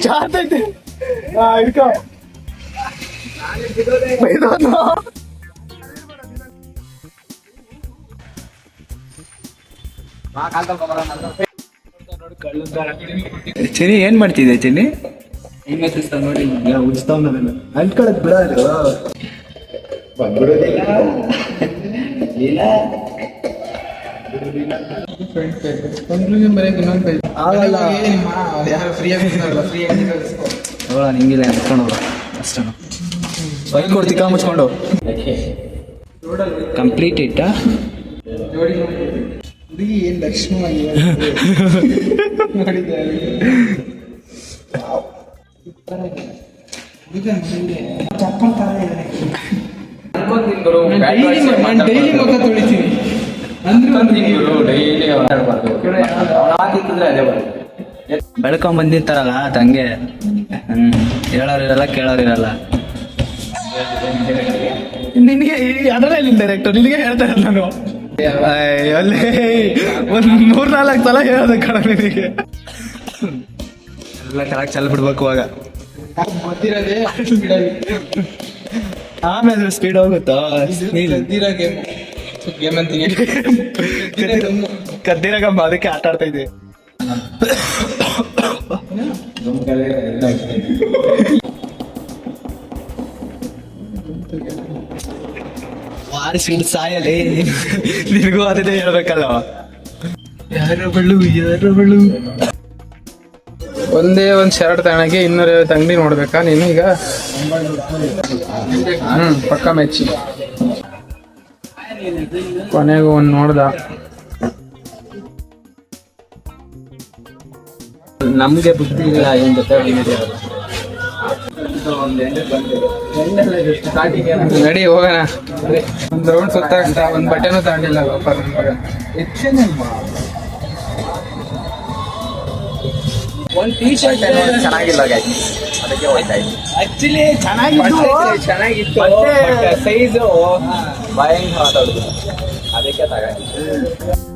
ಚಾತೈತೆ ಹಿಡ್ಕೊ ಚೆನ್ನಿ ಏನ್ ಮಾಡ್ತಿದ್ದೆ ಚೆನ್ನಿ? ನೋಡಿ ಉಜ್ತಾವ್ ಅಂಟ್ಕೊಳಕ್ ಬಿಡೋದು ಆಗಲ್ಲ. ನಿಂಗಿಲ್ಲ ಅಂದ್ಕೊಂಡು ಅಷ್ಟ ಬೈಕ್ ಕೊಡ್ತಿ ಕಾ ಮುಚ್ಕೊಂಡು ಕಂಪ್ಲೀಟ್ ಇಟ್ಟ ಹುಡುಗಿ ಏನ್ ಲಕ್ಷ್ಮಿ ಚಪ್ಪಲ್ ತರ ಡೈಲಿ ಮುಖ ತೊಳಿತೀನಿ ಬೆಳ್ಕೊಂಡ್ ಬಂದಿರ್ತಾರಲ್ಲ ತಂಗೆ ಹೇಳೋರಿರಲ್ಲ ಕೇಳೋರಿರಲ್ಲ. ನಿನಗೆ ಅದರಲ್ಲಿ ಡೈರೆಕ್ಟರ್ ನಿನಗೆ ಹೇಳ್ತಾರೆ ನಾನು ಅಲ್ಲೇ ಒಂದ್ 3-4 ಸಲ ಹೇಳೋದು ಕಣ ನಿನಗೆ ಎಲ್ಲ ಕೆಳಗೆ ಚಲ್ ಬಿಡ್ಬೇಕು ಇವಾಗ. ಗೊತ್ತಿರೋದೇ ಆಮೇಲೆ ಸ್ಪೀಡ್ ಹೋಗುತ್ತಾ ಗೇಮ್ ಅಂತೀನಿ ಕದ್ದಿರ ಗಂಬ ಅದಕ್ಕೆ ಆಟ ಆಡ್ತಾ ಇದ್ದೆ. ಸ್ಪೀಡ್ ಸಾಯಲೇ ನಿನಗೂ ಅದೇ ಹೇಳ್ಬೇಕಲ್ಲ. ಯಾರ ಬಳ್ಳು ಒಂದೇ ಒಂದ್ ಶರ್ಟ್ ತಗೊಳಕ್ಕೆ 250 ಅಂಗಡಿ ನೋಡ್ಬೇಕಾ ನೀನು ಈಗ? ಪಕ್ಕ ಮೆಚ್ಚಿ ಕೊನೆಗೂ ಒಂದ್ ನೋಡ್ದ. ನಮ್ಗೆ ಬುದ್ಧಿ ಇಲ್ಲ ಏನ್ ಜೊತೆ ನಡಿ ಹೋಗೋಣ. ಒಂದ್ ರೌಂಡ್ ಸುತ್ತಾಗ್ತ ಒಂದ್ ಬಟ್ಟೆನೂ ತಗೊಂಡಿಲ್ಲ ಒಂದ್ ಟೀ ಶರ್ಟ್ ಚೆನ್ನಾಗಿಲ್ಲ ಅದಕ್ಕೆ ಆಕ್ಚುಲಿ ಚೆನ್ನಾಗಿತ್ತು ಸೈಜು ಭಯಂಕರ ಅದಕ್ಕೆ ತಗೊಂಡಿದ್ದೆ.